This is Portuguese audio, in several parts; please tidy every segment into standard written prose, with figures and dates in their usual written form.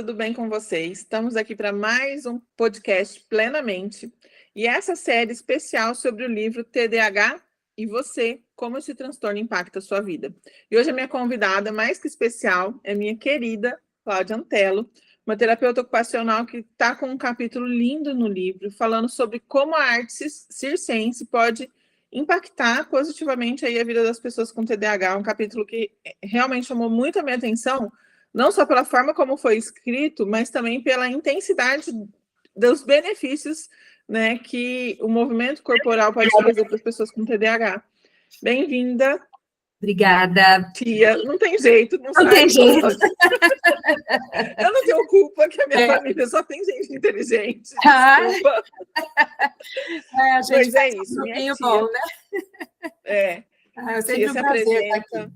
tudo bem com vocês? Estamos aqui para mais um podcast Plenamente. E essa série especial sobre o livro TDAH e você, como esse transtorno impacta a sua vida. E hoje a minha convidada, mais que especial, é minha querida Cláudia Antelo, uma terapeuta ocupacional que está com um capítulo lindo no livro, falando sobre como a arte circense pode impactar positivamente aí a vida das pessoas com TDAH. Um capítulo que realmente chamou muito a minha atenção, não só pela forma como foi escrito, mas também pela intensidade dos benefícios, né, que o movimento corporal pode trazer para as pessoas com TDAH. Bem-vinda. Obrigada. Tia, não tem jeito, não sai. Tem jeito. Eu não tenho culpa que a minha família só tem gente inteligente. Desculpa. A gente pois é isso, minha tia. Bom, né? Tia, se apresenta.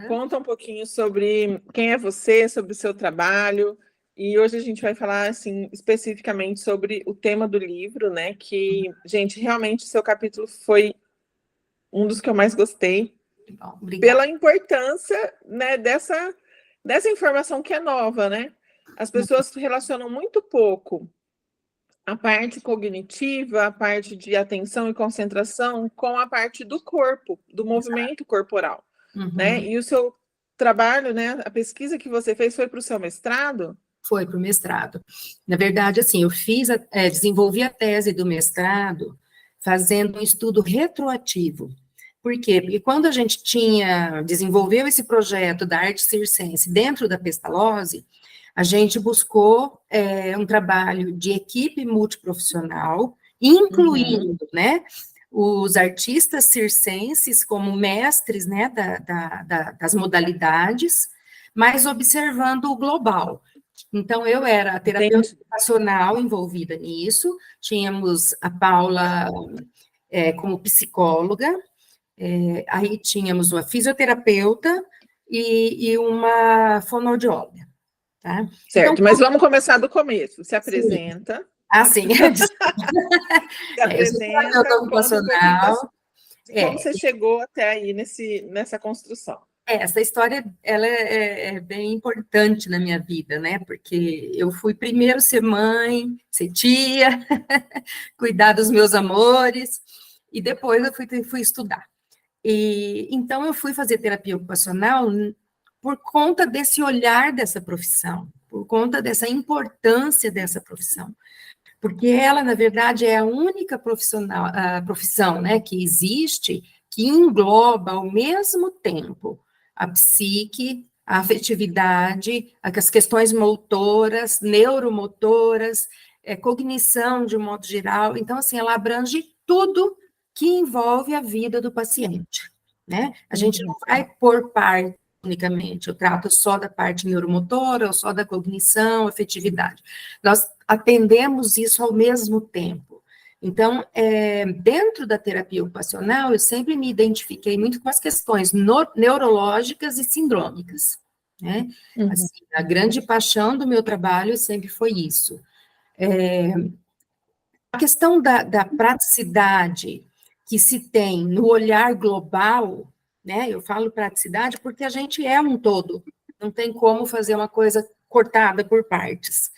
Conta um pouquinho sobre quem é você, sobre o seu trabalho. E hoje a gente vai falar, assim, especificamente sobre o tema do livro, né? Que, gente, realmente o seu capítulo foi um dos que eu mais gostei. Bom, pela importância, né, dessa informação que é nova, né? As pessoas relacionam muito pouco a parte cognitiva, a parte de atenção e concentração com a parte do corpo, do movimento corporal, né? E o seu trabalho, né, a pesquisa que você fez foi para o seu mestrado? Foi para o mestrado. Na verdade, assim, eu desenvolvi a tese do mestrado fazendo um estudo retroativo. Por quê? Porque quando a gente desenvolveu esse projeto da arte circense dentro da Pestalozzi, a gente buscou um trabalho de equipe multiprofissional, incluindo, né, os artistas circenses como mestres, né, das modalidades, mas observando o global. Então, eu era a terapeuta ocupacional envolvida nisso, tínhamos a Paula como psicóloga, aí tínhamos uma fisioterapeuta e uma fonoaudióloga. Tá? Certo, então, mas vamos começar do começo. Se apresenta. Sim. Se apresenta, conta um pouquinho como você chegou até aí nessa construção. Essa história, ela é bem importante na minha vida, né? Porque eu fui primeiro ser mãe, ser tia, cuidar dos meus amores, e depois eu fui estudar. Então, eu fui fazer terapia ocupacional por conta desse olhar dessa profissão, por conta dessa importância dessa profissão. Porque ela, na verdade, é a única profissão, né, que existe que engloba ao mesmo tempo a psique, a afetividade, as questões motoras, neuromotoras, cognição de um modo geral. Então, assim, ela abrange tudo que envolve a vida do paciente, né? A gente não vai por parte unicamente, eu trato só da parte neuromotora, ou só da cognição, afetividade. Nós atendemos isso ao mesmo tempo. Então, dentro da terapia ocupacional, eu sempre me identifiquei muito com as questões neurológicas e sindrômicas, né? Assim, a grande paixão do meu trabalho sempre foi isso. A questão da praticidade que se tem no olhar global, né? Eu falo praticidade porque a gente é um todo, não tem como fazer uma coisa cortada por partes,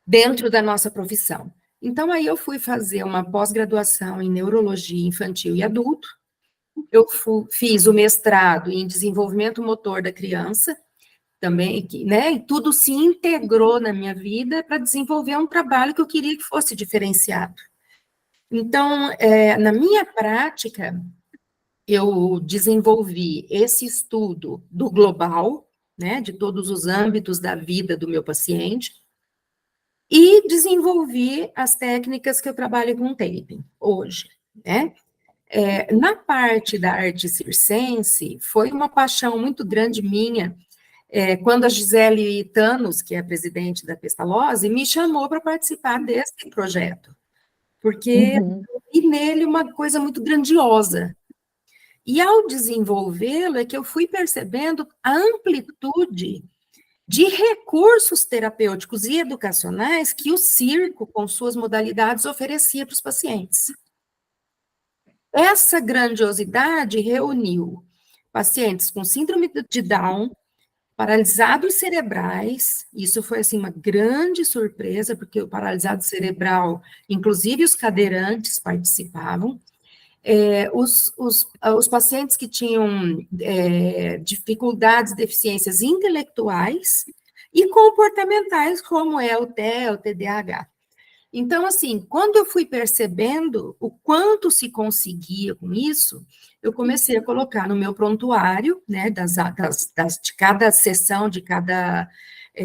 dentro da nossa profissão. Então, aí eu fui fazer uma pós-graduação em neurologia infantil e adulto, eu fiz o mestrado em desenvolvimento motor da criança, também, né, e tudo se integrou na minha vida para desenvolver um trabalho que eu queria que fosse diferenciado. Então, na minha prática, eu desenvolvi esse estudo do global, né, de todos os âmbitos da vida do meu paciente, e desenvolvi as técnicas que eu trabalho com taping hoje, né? Na parte da arte circense, foi uma paixão muito grande minha, quando a Gisele Thanos, que é a presidente da Pestalozzi, me chamou para participar desse projeto, porque eu vi nele uma coisa muito grandiosa. E ao desenvolvê-lo, é que eu fui percebendo a amplitude de recursos terapêuticos e educacionais que o circo, com suas modalidades, oferecia para os pacientes. Essa grandiosidade reuniu pacientes com síndrome de Down, paralisados cerebrais, isso foi, assim, uma grande surpresa, porque o paralisado cerebral, inclusive os cadeirantes participavam, os pacientes que tinham dificuldades, deficiências intelectuais e comportamentais, como é o TEA, o TDAH. Então, assim, quando eu fui percebendo o quanto se conseguia com isso, eu comecei a colocar no meu prontuário, né, de cada sessão, de cada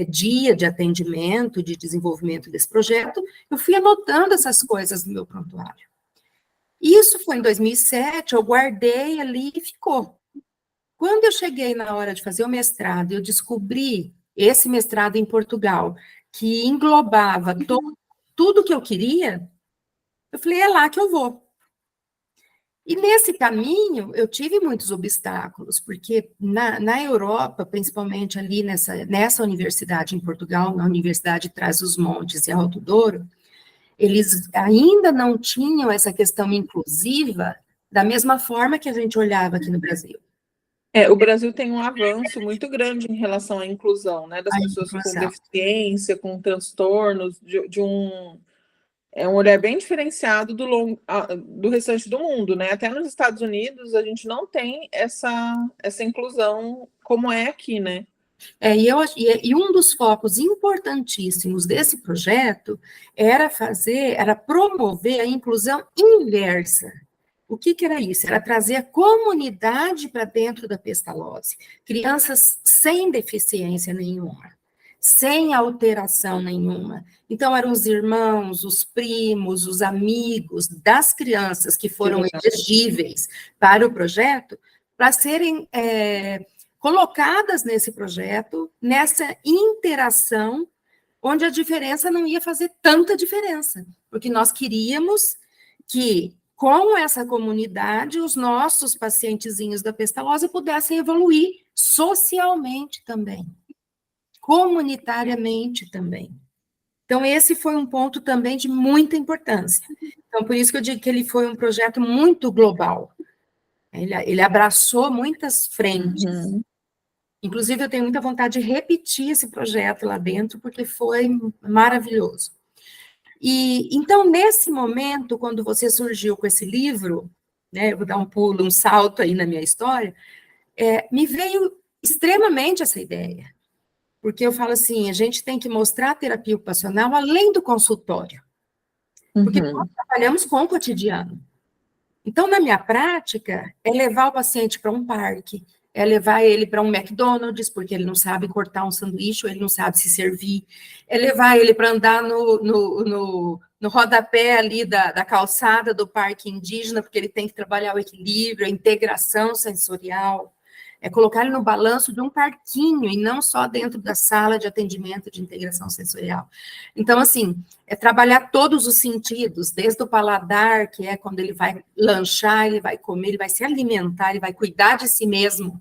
dia de atendimento, de desenvolvimento desse projeto, eu fui anotando essas coisas no meu prontuário. Isso foi em 2007, eu guardei ali e ficou. Quando eu cheguei na hora de fazer o mestrado, eu descobri esse mestrado em Portugal, que englobava tudo que eu queria, eu falei, é lá que eu vou. E nesse caminho, eu tive muitos obstáculos, porque na Europa, principalmente ali nessa universidade em Portugal, na Universidade Trás-os-Montes e Alto Douro, eles ainda não tinham essa questão inclusiva da mesma forma que a gente olhava aqui no Brasil. O Brasil tem um avanço muito grande em relação à inclusão, né, das pessoas com deficiência, com transtornos, um olhar bem diferenciado do restante do mundo, né? Até nos Estados Unidos a gente não tem essa inclusão como é aqui, né? E um dos focos importantíssimos desse projeto era promover a inclusão inversa. O que era isso? Era trazer a comunidade para dentro da Pestalozzi, crianças sem deficiência nenhuma, sem alteração nenhuma. Então, eram os irmãos, os primos, os amigos das crianças que foram elegíveis para o projeto, para serem colocadas nesse projeto, nessa interação, onde a diferença não ia fazer tanta diferença, porque nós queríamos que, com essa comunidade, os nossos pacientezinhos da Pestalozzi pudessem evoluir socialmente também, comunitariamente também. Então, esse foi um ponto também de muita importância. Então, por isso que eu digo que ele foi um projeto muito global. Ele abraçou muitas frentes. Uhum. Inclusive, eu tenho muita vontade de repetir esse projeto lá dentro, porque foi maravilhoso. E então, nesse momento, quando você surgiu com esse livro, né, eu vou dar um pulo, um salto aí na minha história, me veio extremamente essa ideia. Porque eu falo assim, a gente tem que mostrar a terapia ocupacional além do consultório. Porque nós trabalhamos com o cotidiano. Então, na minha prática, é levar o paciente para um parque, é levar ele para um McDonald's, porque ele não sabe cortar um sanduíche, ou ele não sabe se servir, é levar ele para andar no rodapé ali da calçada do parque indígena, porque ele tem que trabalhar o equilíbrio, a integração sensorial, é colocar ele no balanço de um parquinho, e não só dentro da sala de atendimento de integração sensorial. Então, assim, é trabalhar todos os sentidos, desde o paladar, que é quando ele vai lanchar, ele vai comer, ele vai se alimentar, ele vai cuidar de si mesmo,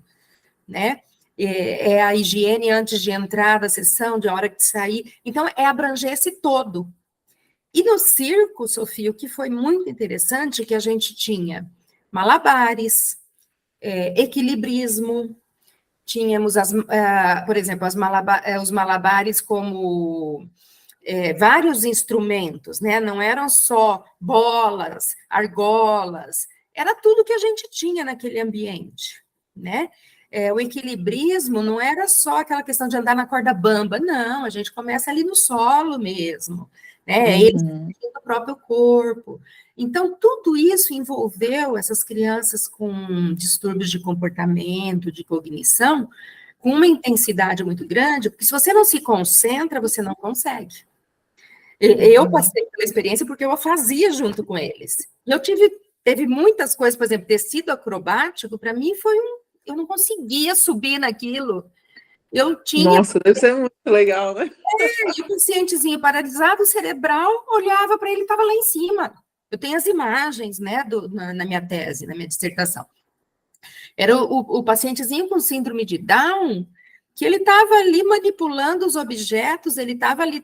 né? É a higiene antes de entrar da sessão, de hora de sair. Então, é abranger esse todo. E no circo, Sofia, o que foi muito interessante é que a gente tinha malabares, equilibrismo, tínhamos, por exemplo, os malabares como vários instrumentos, né? Não eram só bolas, argolas, era tudo que a gente tinha naquele ambiente, né? O equilibrismo não era só aquela questão de andar na corda bamba, não, a gente começa ali no solo mesmo, né? Eles o próprio corpo. Então, tudo isso envolveu essas crianças com distúrbios de comportamento, de cognição, com uma intensidade muito grande, porque se você não se concentra, você não consegue. Eu passei pela experiência porque eu fazia junto com eles. E teve muitas coisas, por exemplo, tecido acrobático, para mim eu não conseguia subir naquilo. Nossa, deve ser muito legal, né? E o pacientezinho paralisado cerebral olhava para ele, estava lá em cima. Eu tenho as imagens, né, na minha tese, na minha dissertação. Era o pacientezinho com síndrome de Down, que ele estava ali manipulando os objetos, ele estava ali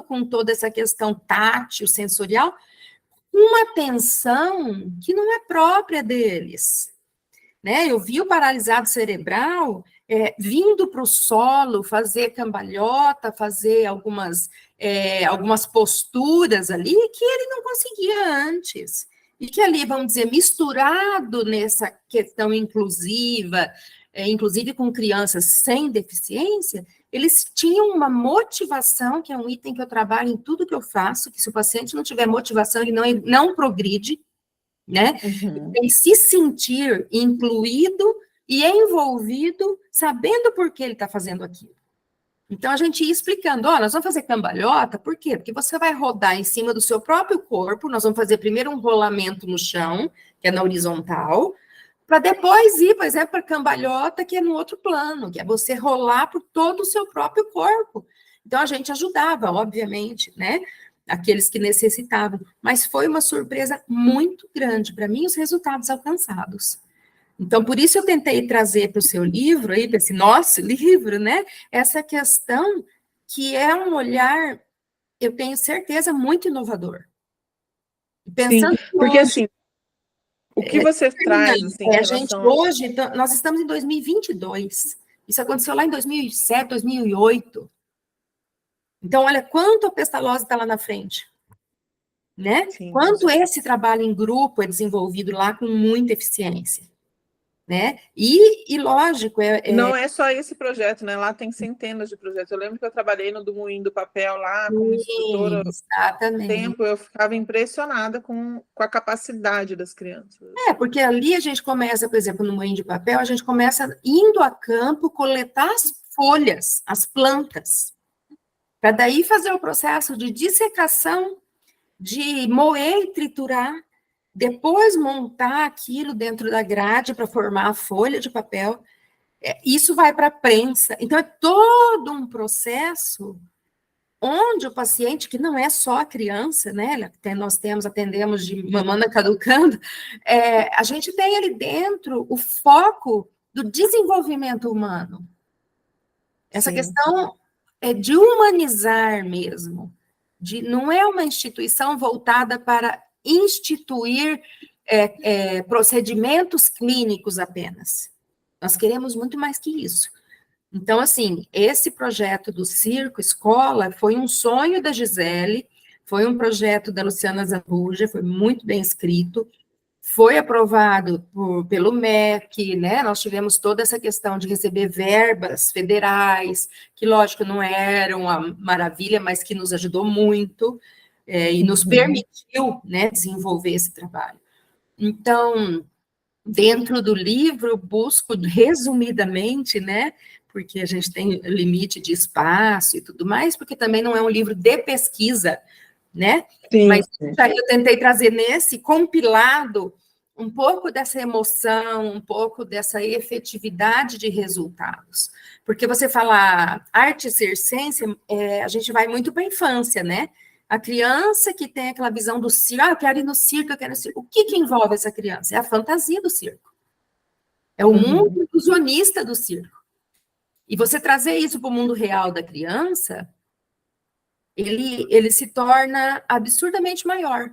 com toda essa questão tátil, sensorial, uma atenção que não é própria deles. Né? Eu vi o paralisado cerebral, vindo para o solo, fazer cambalhota, fazer algumas posturas ali que ele não conseguia antes. E que ali, vamos dizer, misturado nessa questão inclusiva, inclusive com crianças sem deficiência, eles tinham uma motivação, que é um item que eu trabalho em tudo que eu faço, que se o paciente não tiver motivação, ele não progride, né? Uhum. Tem que se sentir incluído e envolvido, sabendo por que ele está fazendo aquilo. Então, a gente ia explicando, nós vamos fazer cambalhota, por quê? Porque você vai rodar em cima do seu próprio corpo, nós vamos fazer primeiro um rolamento no chão, que é na horizontal, para depois ir, por exemplo, para cambalhota, que é no outro plano, que é você rolar por todo o seu próprio corpo. Então, a gente ajudava, obviamente, né? Aqueles que necessitavam. Mas foi uma surpresa muito grande para mim, os resultados alcançados. Então, por isso eu tentei trazer para o seu livro, aí, para esse nosso livro, né? Essa questão que é um olhar, eu tenho certeza, muito inovador. Pensando Sim, porque hoje, assim, o que você traz, assim, em a gente relação hoje, então, nós estamos em 2022. Isso aconteceu lá em 2007, 2008. Então, olha quanto a Pestalozzi está lá na frente, né? Sim, Quanto esse trabalho em grupo é desenvolvido lá com muita eficiência, né? E lógico, não é só esse projeto, né? Lá tem centenas de projetos. Eu lembro que eu trabalhei no do Moinho do Papel lá como instrutora. Exatamente. Eu ficava impressionada com a capacidade das crianças. Porque ali a gente começa, por exemplo, no Moinho de Papel, a gente começa indo a campo coletar as folhas, as plantas, para daí fazer o processo de dissecação, de moer e triturar, depois montar aquilo dentro da grade para formar a folha de papel. Isso vai para a prensa. Então, é todo um processo onde o paciente, que não é só a criança, né? Nós atendemos de mamando caducando, a gente tem ali dentro o foco do desenvolvimento humano. Essa Sim. questão é de humanizar mesmo. Não é uma instituição voltada para instituir procedimentos clínicos apenas. Nós queremos muito mais que isso. Então, assim, esse projeto do Circo Escola foi um sonho da Gisele, foi um projeto da Luciana Zambuja, foi muito bem escrito, foi aprovado pelo MEC, né? Nós tivemos toda essa questão de receber verbas federais, que, lógico, não eram uma maravilha, mas que nos ajudou muito e nos permitiu, né, desenvolver esse trabalho. Então, dentro do livro, eu busco, resumidamente, né, porque a gente tem limite de espaço e tudo mais, porque também não é um livro de pesquisa, né? Sim. Mas eu tentei trazer nesse compilado um pouco dessa emoção, um pouco dessa efetividade de resultados. Porque você fala arte circense, a gente vai muito para a infância, né? A criança que tem aquela visão do circo, eu quero ir no circo, eu quero ir no circo. O que envolve essa criança? É a fantasia do circo. É o mundo ilusionista do circo. E você trazer isso para o mundo real da criança, ele se torna absurdamente maior,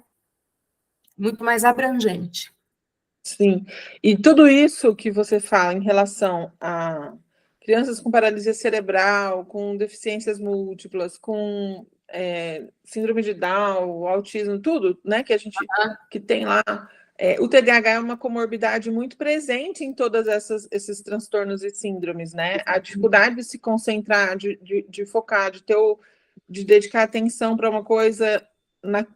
muito mais abrangente. Sim, e tudo isso que você fala em relação a crianças com paralisia cerebral, com deficiências múltiplas, com síndrome de Down, autismo, tudo, né, que a gente que tem lá. O TDAH é uma comorbidade muito presente em todos esses transtornos e síndromes, né? A dificuldade de se concentrar, de focar, de dedicar atenção para uma coisa,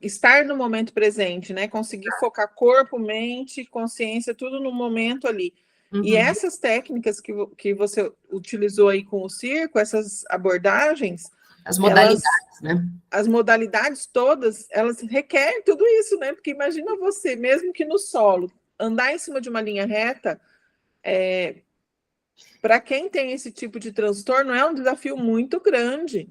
estar no momento presente, né? Conseguir focar corpo, mente, consciência, tudo no momento ali. E essas técnicas que você utilizou aí com o circo, essas abordagens, as modalidades, né? As modalidades todas, elas requerem tudo isso, né? Porque imagina você, mesmo que no solo, andar em cima de uma linha reta, para quem tem esse tipo de transtorno, é um desafio muito grande,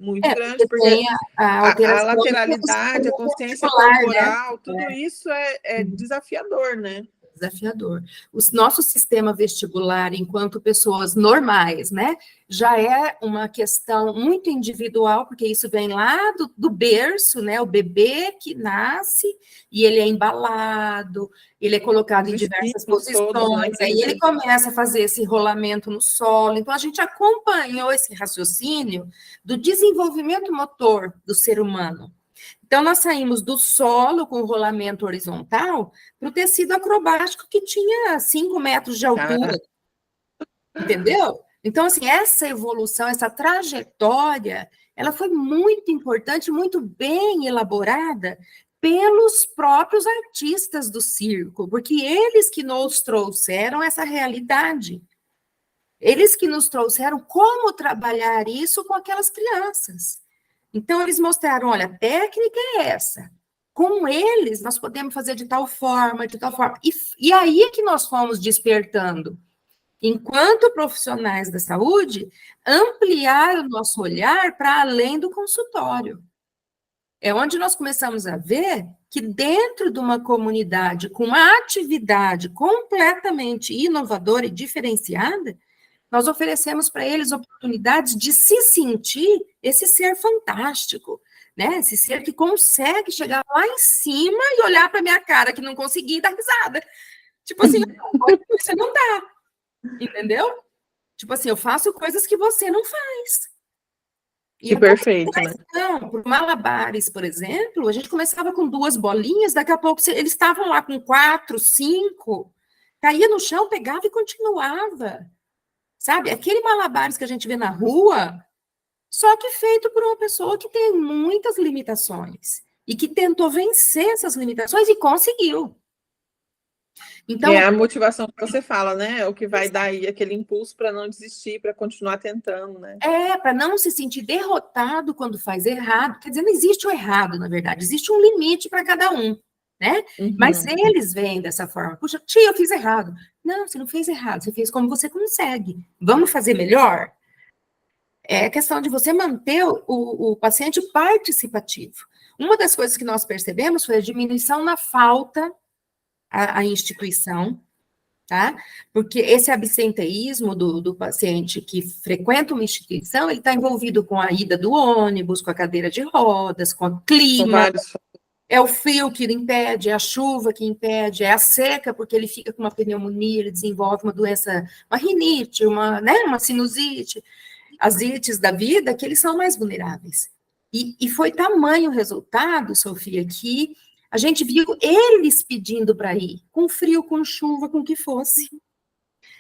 porque tem a lateralidade, a consciência corporal, né? Tudo isso é desafiador, né? desafiador. O nosso sistema vestibular, enquanto pessoas normais, né, já é uma questão muito individual, porque isso vem lá do berço, né, o bebê que nasce e ele é embalado, ele é colocado em diversas posições, todos, né, aí ele começa a fazer esse rolamento no solo. Então, a gente acompanhou esse raciocínio do desenvolvimento motor do ser humano. Então, nós saímos do solo com o rolamento horizontal para o tecido acrobático que tinha 5 metros de altura. Entendeu? Então, assim, essa evolução, essa trajetória, ela foi muito importante, muito bem elaborada pelos próprios artistas do circo, porque eles que nos trouxeram essa realidade. Eles que nos trouxeram como trabalhar isso com aquelas crianças. Então, eles mostraram, olha, a técnica é essa. Com eles, nós podemos fazer de tal forma, de tal forma. E aí é que nós fomos despertando, enquanto profissionais da saúde, ampliar o nosso olhar para além do consultório. É onde nós começamos a ver que dentro de uma comunidade com uma atividade completamente inovadora e diferenciada, nós oferecemos para eles oportunidades de se sentir esse ser fantástico, né? Esse ser que consegue chegar lá em cima e olhar para minha cara que não consegui e dar risada. Tipo assim, você não dá, entendeu? Tipo assim, eu faço coisas que você não faz. Que perfeito, né? Não, por malabares, por exemplo, a gente começava com 2 bolinhas, daqui a pouco eles estavam lá com 4, 5, caía no chão, pegava e continuava. Sabe? Aquele malabares que a gente vê na rua, só que feito por uma pessoa que tem muitas limitações e que tentou vencer essas limitações e conseguiu. Então, é a motivação que você fala, né? É o que vai dar aí aquele impulso para não desistir, para continuar tentando, né? para não se sentir derrotado quando faz errado. Quer dizer, não existe o errado, na verdade, existe um limite para cada um, né? Uhum. Mas eles veem dessa forma. Puxa, tia, eu fiz errado. Não, você não fez errado, você fez como você consegue. Vamos fazer melhor? É questão de você manter o paciente participativo. Uma das coisas que nós percebemos foi a diminuição na falta à instituição, tá? Porque esse absenteísmo do paciente que frequenta uma instituição, ele está envolvido com a ida do ônibus, com a cadeira de rodas, com o clima, é o frio que impede, é a chuva que impede, é a seca, porque ele fica com uma pneumonia, ele desenvolve uma doença, uma rinite, uma sinusite, as ites da vida, que eles são mais vulneráveis. E foi tamanho o resultado, Sofia, que a gente viu eles pedindo para ir, com frio, com chuva, com o que fosse.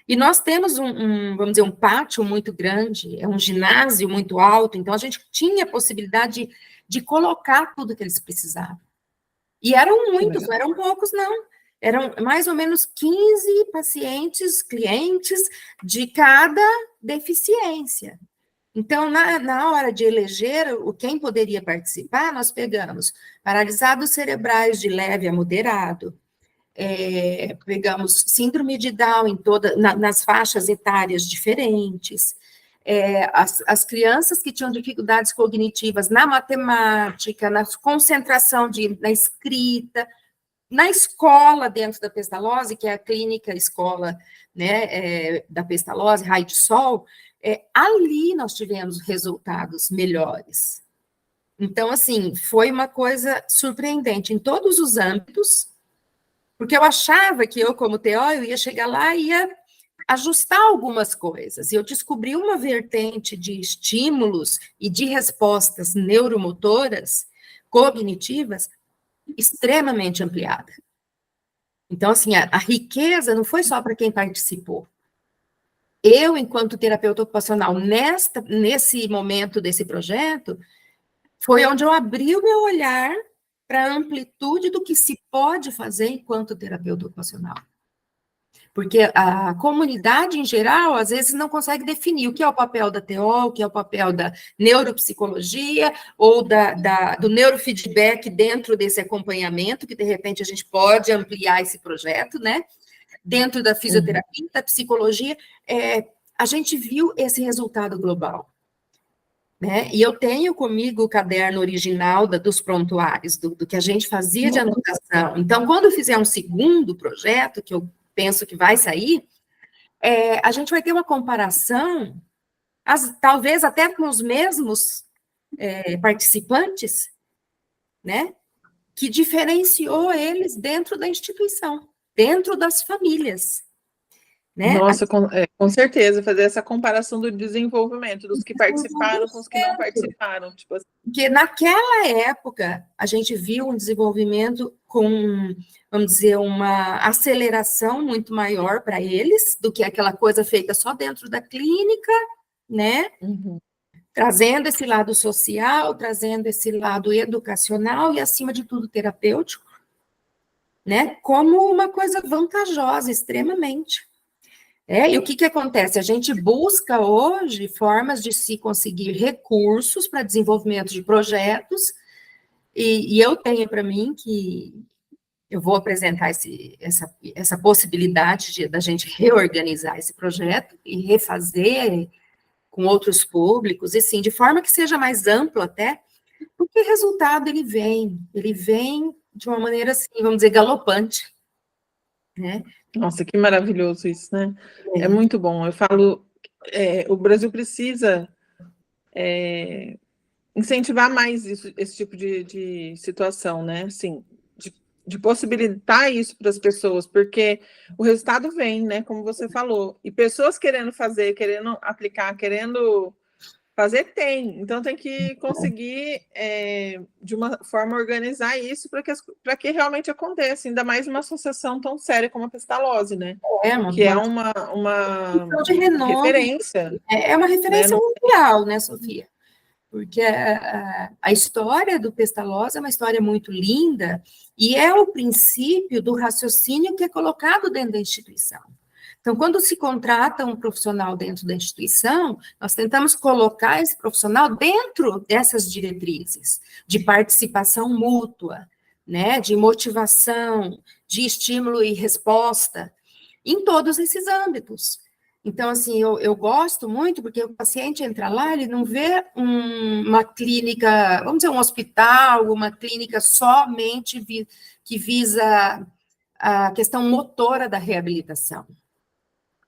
E nós temos vamos dizer, um pátio muito grande, é um ginásio muito alto, então a gente tinha a possibilidade de colocar tudo que eles precisavam. E eram muitos, não eram poucos, não. Eram mais ou menos 15 pacientes, clientes de cada deficiência. Então, na hora de eleger quem poderia participar, nós pegamos paralisados cerebrais de leve a moderado, pegamos síndrome de Down nas faixas etárias diferentes, as crianças que tinham dificuldades cognitivas na matemática, na concentração na escrita, na escola dentro da Pestalozzi, que é a clínica escola, né, da Pestalozzi, Raio de Sol, ali nós tivemos resultados melhores. Então, assim, foi uma coisa surpreendente em todos os âmbitos, porque eu achava que eu, como TO, eu ia chegar lá e ia ajustar algumas coisas. E eu descobri uma vertente de estímulos e de respostas neuromotoras, cognitivas, extremamente ampliada. Então, assim, a riqueza não foi só para quem participou. Eu, enquanto terapeuta ocupacional, nesse momento desse projeto, foi onde eu abri o meu olhar para a amplitude do que se pode fazer enquanto terapeuta ocupacional. Porque a comunidade, em geral, às vezes não consegue definir o que é o papel da TO, o que é o papel da neuropsicologia, ou do neurofeedback dentro desse acompanhamento, que, de repente, a gente pode ampliar esse projeto, né? Dentro da fisioterapia, da psicologia, a gente viu esse resultado global. né? E eu tenho comigo o caderno original dos prontuários, do que a gente fazia de anotação. Então, quando eu fizer um segundo projeto, que eu penso que vai sair, a gente vai ter uma comparação, talvez até com os mesmos participantes, né? Que diferenciou eles dentro da instituição, dentro das famílias. Né? Nossa, com certeza, fazer essa comparação do desenvolvimento, dos que participaram com os que não participaram. Tipo assim. Porque naquela época, a gente viu um desenvolvimento com, vamos dizer, uma aceleração muito maior para eles, do que aquela coisa feita só dentro da clínica, né? Uhum. Trazendo esse lado social, trazendo esse lado educacional e, acima de tudo, terapêutico, né? Como uma coisa vantajosa, extremamente. E o que acontece? A gente busca hoje formas de se conseguir recursos para desenvolvimento de projetos, e eu tenho para mim que eu vou apresentar essa possibilidade da gente reorganizar esse projeto e refazer com outros públicos, e sim, de forma que seja mais amplo até, porque o resultado ele vem de uma maneira assim, vamos dizer, galopante, né? Nossa, que maravilhoso isso, né? É muito bom. Eu falo, o Brasil precisa incentivar mais esse tipo de situação, né? Assim, de possibilitar isso para as pessoas, porque o resultado vem, né? Como você falou. E pessoas querendo fazer, querendo aplicar, querendo fazer, tem. Então tem que conseguir, de uma forma, organizar isso para que realmente aconteça, ainda mais uma associação tão séria como a Pestalozzi, né? Que é uma de renome, referência. É uma referência mundial, né, Sofia? Porque a história do Pestalozzi é uma história muito linda e é o princípio do raciocínio que é colocado dentro da instituição. Então, quando se contrata um profissional dentro da instituição, nós tentamos colocar esse profissional dentro dessas diretrizes de participação mútua, né, de motivação, de estímulo e resposta, em todos esses âmbitos. Então, assim, eu gosto muito, porque o paciente entra lá, ele não vê uma clínica, vamos dizer, um hospital, uma clínica somente que visa a questão motora da reabilitação.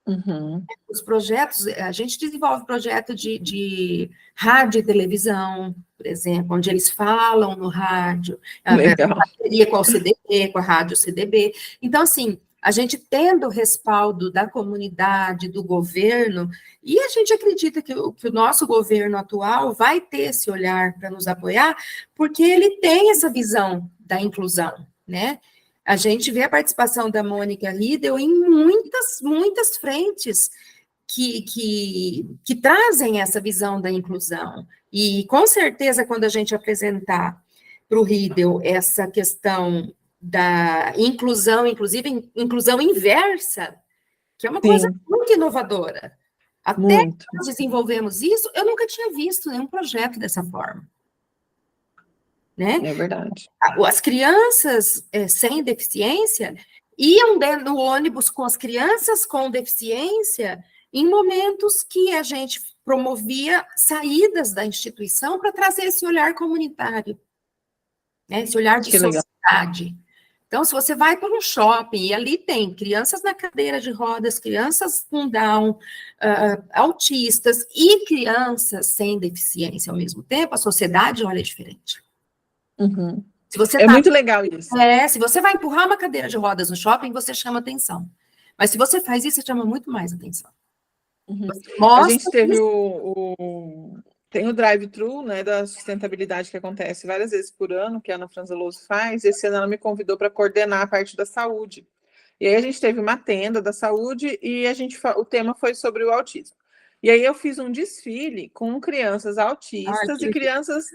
Uhum. Os projetos, a gente desenvolve projeto de rádio e televisão, por exemplo, onde eles falam no rádio, a parceria com o CDB, com a rádio CDB. Então, assim, a gente tendo o respaldo da comunidade, do governo, e a gente acredita que o nosso governo atual vai ter esse olhar para nos apoiar, porque ele tem essa visão da inclusão, né? A gente vê a participação da Mônica Riedel em muitas frentes que trazem essa visão da inclusão. E, com certeza, quando a gente apresentar para o Riedel essa questão da inclusão, inclusive inclusão inversa, que é uma coisa muito inovadora. Até que nós desenvolvemos isso, eu nunca tinha visto nenhum projeto dessa forma. Né? É verdade. As crianças sem deficiência iam dentro do ônibus com as crianças com deficiência em momentos que a gente promovia saídas da instituição para trazer esse olhar comunitário, né? Esse olhar de sociedade. Então, se você vai para um shopping e ali tem crianças na cadeira de rodas, crianças com Down, autistas e crianças sem deficiência ao mesmo tempo, a sociedade olha diferente. Uhum. Se você muito legal isso. Se você vai empurrar uma cadeira de rodas no shopping, você chama atenção. Mas se você faz isso, você chama muito mais atenção. Uhum. A gente teve tem o drive-thru, né, da sustentabilidade que acontece várias vezes por ano, que a Ana Franzeloso faz. Esse ano ela me convidou para coordenar a parte da saúde. E aí a gente teve uma tenda da saúde e o tema foi sobre o autismo. E aí eu fiz um desfile com crianças autistas e crianças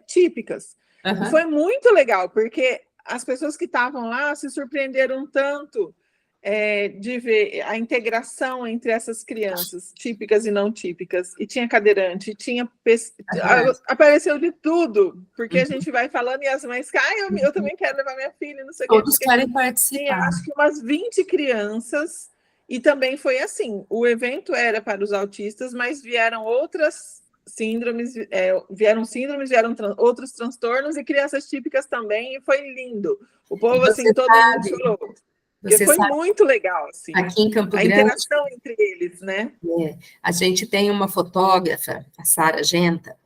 típicas. Uhum. Foi muito legal, porque as pessoas que estavam lá se surpreenderam tanto de ver a integração entre essas crianças típicas e não típicas. E tinha cadeirante, tinha apareceu de tudo, porque a gente vai falando e as mães eu também quero levar minha filha, não sei o que. Todos querem participar. Tinha, acho que umas 20 crianças, e também foi assim, o evento era para os autistas, mas vieram outras síndromes, vieram outros transtornos e crianças típicas também, e foi lindo. O povo, assim, todo mundo chorou. Porque foi muito legal, assim, aqui em Campo a Grande, interação entre eles, né? a gente tem uma fotógrafa, a Sara Genta,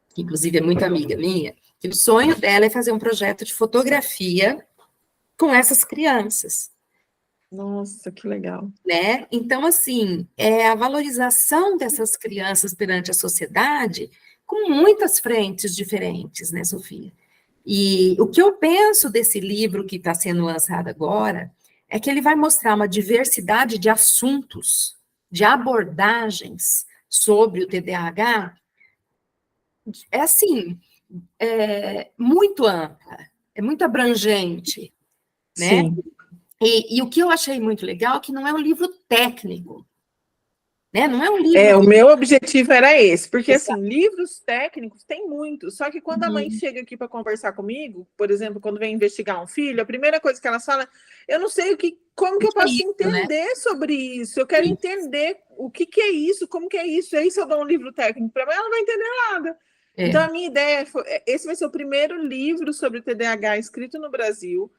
que inclusive é muito amiga minha, que o sonho dela é fazer um projeto de fotografia com essas crianças. Nossa, que legal. Né? Então, assim, é a valorização dessas crianças perante a sociedade com muitas frentes diferentes, né, Sofia? E o que eu penso desse livro que está sendo lançado agora é que ele vai mostrar uma diversidade de assuntos, de abordagens sobre o TDAH, é assim, muito ampla, é muito abrangente, né? Sim. E o que eu achei muito legal é que não é um livro técnico, né? Não é um livro... O meu objetivo era esse, porque, assim, livros técnicos tem muitos, só que quando a mãe chega aqui para conversar comigo, por exemplo, quando vem investigar um filho, a primeira coisa que ela fala, eu não sei como que eu posso entender sobre isso, eu quero entender o que é isso, como que é isso, e aí se eu dou um livro técnico para ela, ela não vai entender nada. Então, a minha ideia foi, esse vai ser o primeiro livro sobre o TDAH escrito no Brasil,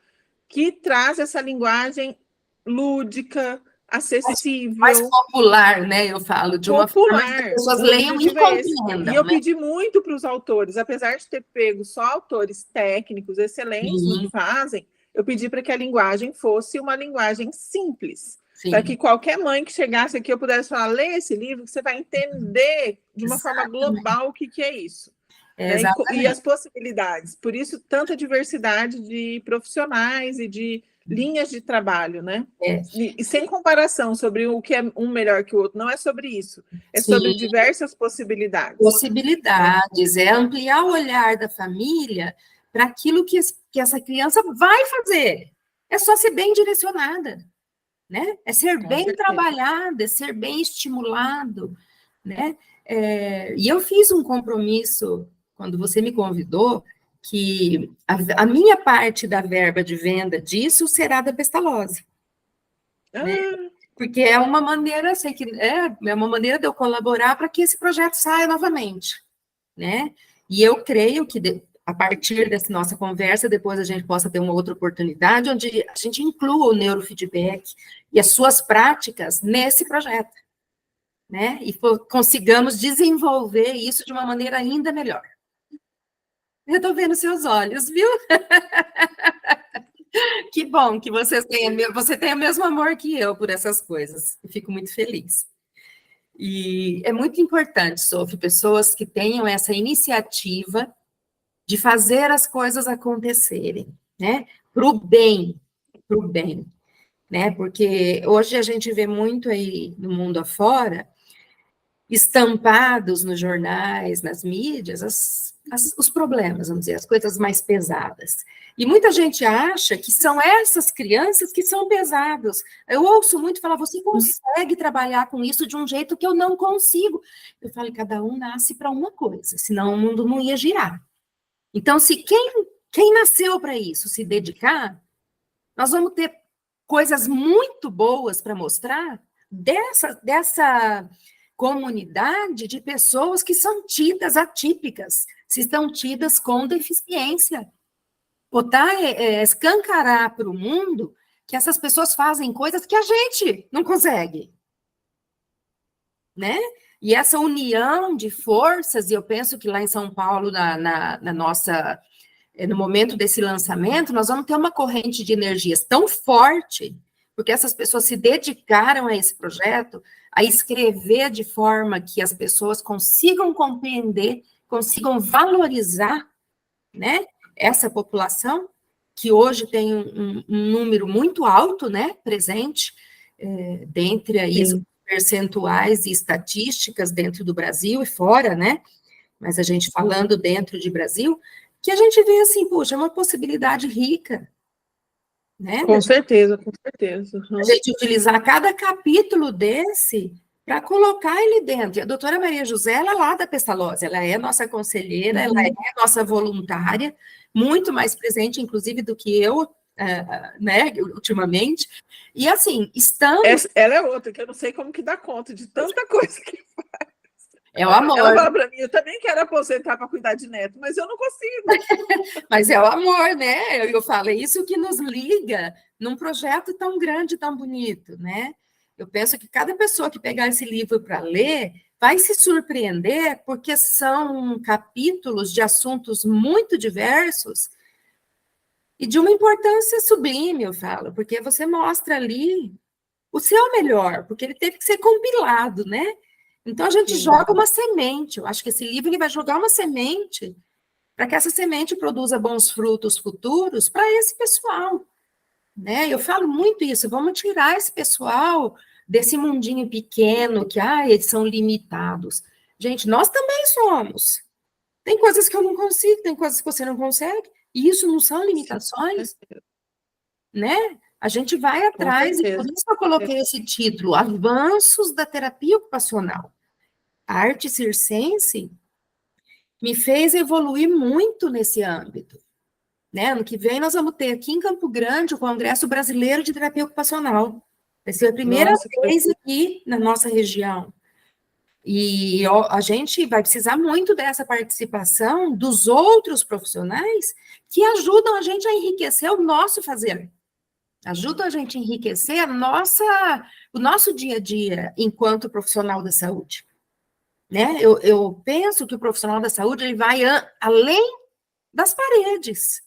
que traz essa linguagem lúdica, acessível. Mais popular, né? Eu falo, de uma forma que as pessoas leiam e compreendam. E eu pedi muito para os autores, apesar de ter pego só autores técnicos excelentes no que fazem, eu pedi para que a linguagem fosse uma linguagem simples. Para que qualquer mãe que chegasse aqui eu pudesse falar, lê esse livro, que você vai entender de uma forma global o que é isso. Né? E as possibilidades. Por isso, tanta diversidade de profissionais e de linhas de trabalho, né? E sem comparação sobre o que é um melhor que o outro, não é sobre isso. É sobre diversas possibilidades. Possibilidades, é ampliar o olhar da família para aquilo que essa criança vai fazer. É só ser bem direcionada, né? É ser bem trabalhada, é ser bem estimulado, né? E eu fiz um compromisso, quando você me convidou, que a minha parte da verba de venda disso será da Pestalozzi. Né? Porque é uma maneira, sei que é uma maneira de eu colaborar para que esse projeto saia novamente, né? E eu creio que a partir dessa nossa conversa, depois a gente possa ter uma outra oportunidade onde a gente inclua o neurofeedback e as suas práticas nesse projeto, né? E consigamos desenvolver isso de uma maneira ainda melhor. Eu estou vendo seus olhos, viu? Que bom que você tem o mesmo amor que eu por essas coisas. Eu fico muito feliz. E é muito importante, Sophie, pessoas que tenham essa iniciativa de fazer as coisas acontecerem, né? Para o bem, né? Porque hoje a gente vê muito aí no mundo afora, estampados nos jornais, nas mídias, os problemas, vamos dizer, as coisas mais pesadas. E muita gente acha que são essas crianças que são pesadas. Eu ouço muito falar, você consegue trabalhar com isso de um jeito que eu não consigo. Eu falo, cada um nasce para uma coisa, senão o mundo não ia girar. Então, se quem nasceu para isso se dedicar, nós vamos ter coisas muito boas para mostrar dessa comunidade de pessoas que são tidas atípicas, se estão tidas com deficiência. Botar, escancarar para o mundo que essas pessoas fazem coisas que a gente não consegue, né? E essa união de forças, e eu penso que lá em São Paulo, na nossa, no momento desse lançamento, nós vamos ter uma corrente de energias tão forte, porque essas pessoas se dedicaram a esse projeto, a escrever de forma que as pessoas consigam compreender, consigam valorizar, né, essa população, que hoje tem um número muito alto, né, presente, dentre aí os percentuais e estatísticas dentro do Brasil e fora, né, mas a gente falando dentro de Brasil, que a gente vê assim, puxa, é uma possibilidade rica, né? Com certeza, com certeza. A gente utilizar cada capítulo desse para colocar ele dentro. E a doutora Maria José, ela é lá da Pestalozzi, ela é nossa conselheira, ela é nossa voluntária, muito mais presente, inclusive, do que eu, né, ultimamente. E, assim, estamos... Ela é outra, que eu não sei como que dá conta de tanta coisa que faz. É o amor. Ela fala para mim, eu também quero aposentar para cuidar de neto, mas eu não consigo. Mas é o amor, né? Eu falo, é isso que nos liga num projeto tão grande, tão bonito, né? Eu penso que cada pessoa que pegar esse livro para ler vai se surpreender, porque são capítulos de assuntos muito diversos e de uma importância sublime, eu falo, porque você mostra ali o seu melhor, porque ele teve que ser compilado, né? Então a gente joga uma semente. Eu acho que esse livro ele vai jogar uma semente para que essa semente produza bons frutos futuros para esse pessoal, né? Eu falo muito isso, vamos tirar esse pessoal desse mundinho pequeno que, eles são limitados. Gente, nós também somos. Tem coisas que eu não consigo, tem coisas que você não consegue, e isso não são limitações, né? A gente vai atrás, e por isso eu coloquei esse título, Avanços da Terapia Ocupacional. A arte circense me fez evoluir muito nesse âmbito. Né? Ano que vem nós vamos ter aqui em Campo Grande o Congresso Brasileiro de Terapia Ocupacional. Vai ser a primeira vez aqui na nossa região. E a gente vai precisar muito dessa participação dos outros profissionais que ajudam a gente a enriquecer o nosso fazer. Ajudam a gente a enriquecer o nosso dia a dia enquanto profissional da saúde. Né? Eu penso que o profissional da saúde ele vai além das paredes.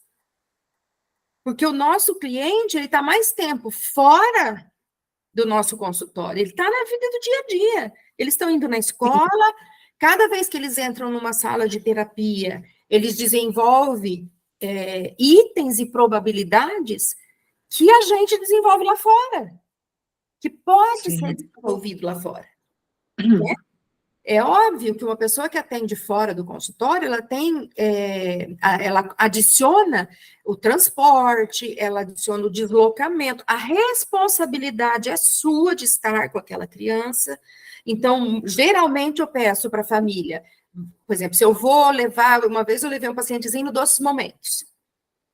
Porque o nosso cliente, ele está mais tempo fora do nosso consultório, ele está na vida do dia a dia. Eles estão indo na escola, cada vez que eles entram numa sala de terapia, eles desenvolvem itens e probabilidades que a gente desenvolve lá fora, que pode ser desenvolvido lá fora. Né? É óbvio que uma pessoa que atende fora do consultório, ela adiciona o transporte, ela adiciona o deslocamento, a responsabilidade é sua de estar com aquela criança. Então, geralmente eu peço para a família, por exemplo, se eu vou levar, uma vez eu levei um pacientezinho no Doces Momentos,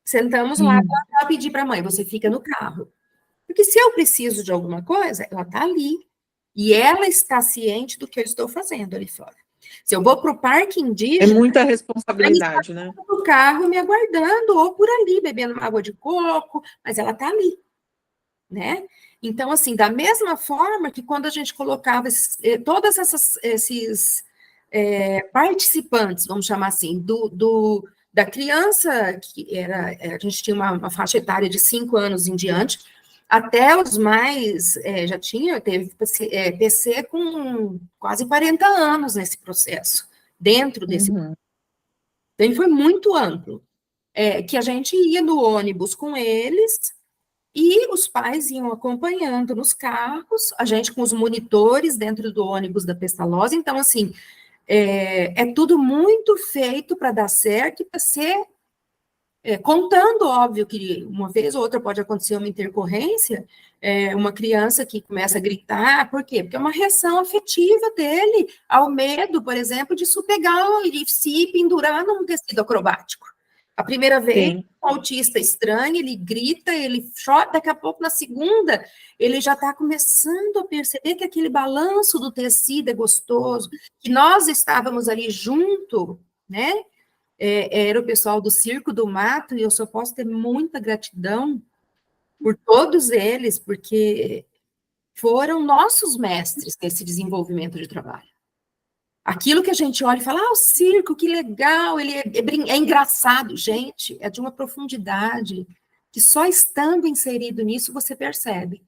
sentamos lá, ela pedir para a mãe, você fica no carro. Porque se eu preciso de alguma coisa, ela está ali. E ela está ciente do que eu estou fazendo ali fora. Se eu vou para o parque indígena... É muita responsabilidade, né? No carro me aguardando, ou por ali, bebendo uma água de coco, mas ela está ali, né? Então, assim, da mesma forma que quando a gente colocava todas esses participantes, vamos chamar assim, da criança, que a gente tinha uma faixa etária de 5 anos em diante, até os mais, teve PC com quase 40 anos nesse processo, dentro desse... Então, foi muito amplo, que a gente ia no ônibus com eles, e os pais iam acompanhando nos carros, a gente com os monitores dentro do ônibus da Pestalozzi. Então, assim, é tudo muito feito para dar certo e para ser... contando, óbvio, que uma vez ou outra pode acontecer uma intercorrência, uma criança que começa a gritar, por quê? Porque é uma reação afetiva dele ao medo, por exemplo, de pegar e se pendurar num tecido acrobático. A primeira vez, o autista estranha, ele grita, ele chora, daqui a pouco, na segunda, ele já está começando a perceber que aquele balanço do tecido é gostoso, que nós estávamos ali junto, né? Era o pessoal do Circo do Mato, e eu só posso ter muita gratidão por todos eles, porque foram nossos mestres nesse desenvolvimento de trabalho. Aquilo que a gente olha e fala, o circo, que legal, ele é engraçado. Gente, é de uma profundidade que só estando inserido nisso você percebe.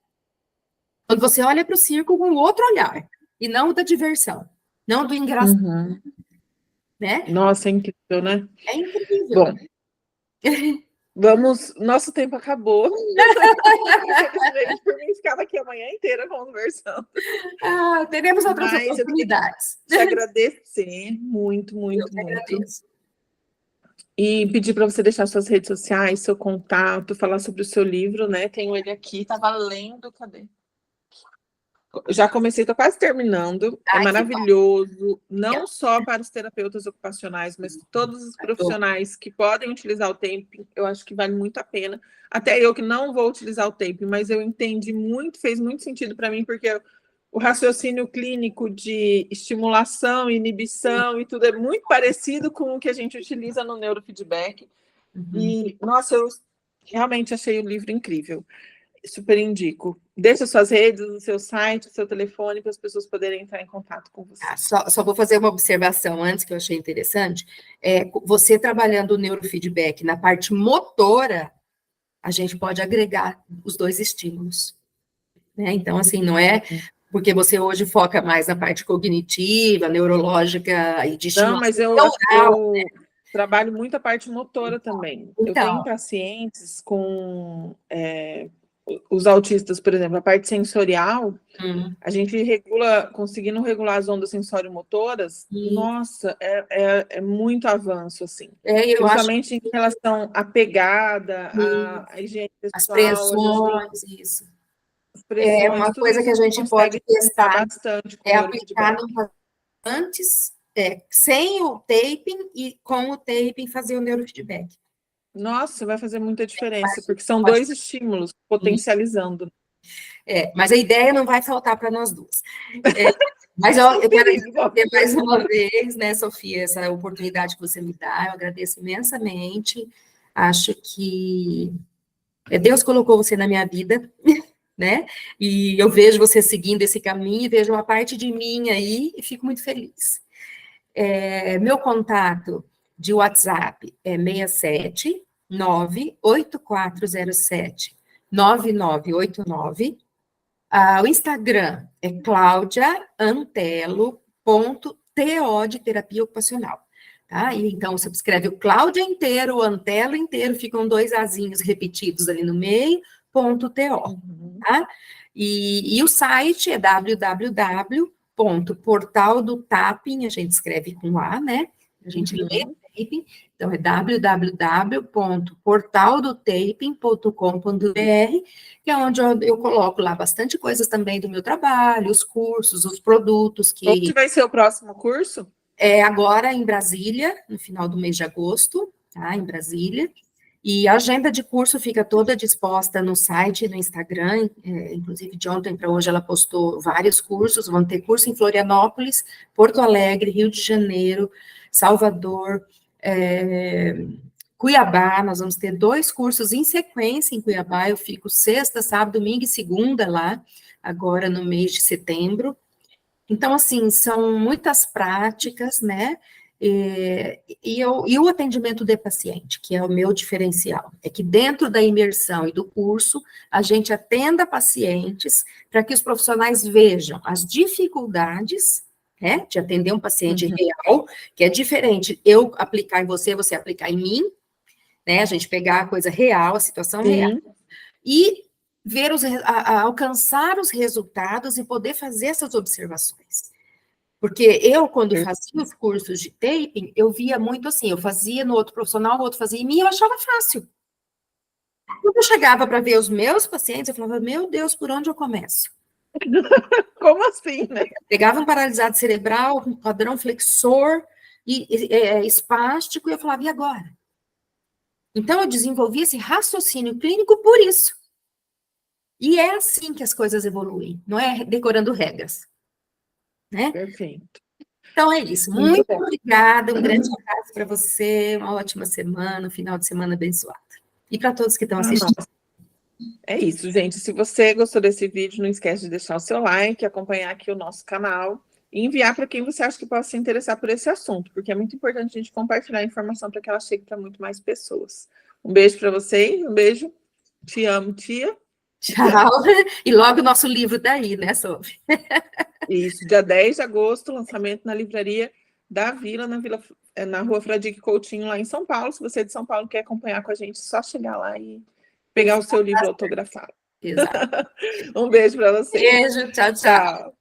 Quando você olha para o circo com outro olhar, e não o da diversão, não do engraçado. Né? Nossa, é incrível, né? É incrível. Bom, nosso tempo acabou. Infelizmente, por mim, ficava aqui a manhã inteira conversando. Teremos outras oportunidades. Te agradecer muito, muito, muito. Agradeço. E pedir para você deixar suas redes sociais, seu contato, falar sobre o seu livro, né? Tenho ele aqui, estava lendo, cadê? Já comecei, estou quase terminando. É maravilhoso, não só para os terapeutas ocupacionais, mas todos os profissionais que podem utilizar o TAMP, eu acho que vale muito a pena. Até eu que não vou utilizar o TAMP, mas eu entendi muito, fez muito sentido para mim, porque o raciocínio clínico de estimulação, inibição e tudo é muito parecido com o que a gente utiliza no neurofeedback. E, nossa, eu realmente achei o livro incrível. Super indico. Deixa suas redes, o seu site, o seu telefone, para as pessoas poderem entrar em contato com você. Só vou fazer uma observação antes, que eu achei interessante. Você trabalhando o neurofeedback na parte motora, a gente pode agregar os dois estímulos. Né? Então, assim, não é porque você hoje foca mais na parte cognitiva, neurológica e de estimulação. Não, mas eu trabalho muito a parte motora também. Então, eu tenho pacientes com os autistas, por exemplo, a parte sensorial, a gente conseguindo regular as ondas sensório-motoras, nossa, é muito avanço, assim. Principalmente em relação à pegada, à higiene pessoal. As pressões, isso. É uma coisa que a gente pode testar bastante. Aplicar antes, sem o taping e com o taping fazer o neurofeedback. Nossa, vai fazer muita diferença, porque são dois estímulos potencializando. Mas a ideia não vai faltar para nós duas. Mas eu quero agradecer mais uma vez, né, Sofia, essa oportunidade que você me dá, eu agradeço imensamente. Acho que Deus colocou você na minha vida, né? E eu vejo você seguindo esse caminho, vejo uma parte de mim aí e fico muito feliz. Meu contato de WhatsApp é 67 98407 9989. O Instagram é claudiaantelo.to de terapia ocupacional. Tá? E então, você escreve o Cláudia inteiro, o Antelo inteiro, ficam 2 azinhos repetidos ali no meio, .to. Tá? E o site é www.portaldotaping, a gente escreve com A, né? A gente lê taping, então é www.portaldotaping.com.br, que é onde eu coloco lá bastante coisas também do meu trabalho, os cursos, os produtos que... Onde vai ser o próximo curso? Agora em Brasília, no final do mês de agosto, tá? Em Brasília. E a agenda de curso fica toda disposta no site, no Instagram, inclusive de ontem para hoje ela postou vários cursos, vão ter curso em Florianópolis, Porto Alegre, Rio de Janeiro, Salvador, Cuiabá, nós vamos ter 2 cursos em sequência em Cuiabá, eu fico sexta, sábado, domingo e segunda lá, agora no mês de setembro. Então, assim, são muitas práticas, né? E o atendimento de paciente, que é o meu diferencial, é que dentro da imersão e do curso, a gente atenda pacientes para que os profissionais vejam as dificuldades, né, de atender um paciente real, que é diferente eu aplicar em você, você aplicar em mim, né, a gente pegar a coisa real, a situação real, e ver alcançar os resultados e poder fazer essas observações. Porque eu, quando fazia os cursos de taping, eu via muito assim, eu fazia no outro profissional, o outro fazia em mim, eu achava fácil. Quando eu chegava para ver os meus pacientes, eu falava, meu Deus, por onde eu começo? Como assim, né? Pegava um paralisado cerebral, um padrão flexor, espástico, e eu falava, e agora? Então, eu desenvolvi esse raciocínio clínico por isso. E é assim que as coisas evoluem, não é decorando regras. Né? Perfeito. Então é isso. Muito obrigada. Um grande abraço para você. Uma ótima semana, um final de semana abençoado. E para todos que estão assistindo. É isso, gente. Se você gostou desse vídeo, não esquece de deixar o seu like, acompanhar aqui o nosso canal e enviar para quem você acha que possa se interessar por esse assunto, porque é muito importante a gente compartilhar a informação para que ela chegue para muito mais pessoas. Um beijo para vocês, um beijo. Te amo, tia. Tchau. E logo o nosso livro daí, né, Sophie? Isso, dia 10 de agosto, lançamento na livraria da Vila, na Rua Fradique Coutinho, lá em São Paulo. Se você é de São Paulo e quer acompanhar com a gente, é só chegar lá e pegar o seu livro autografado. Exato. Um beijo para você. Beijo, tchau, tchau.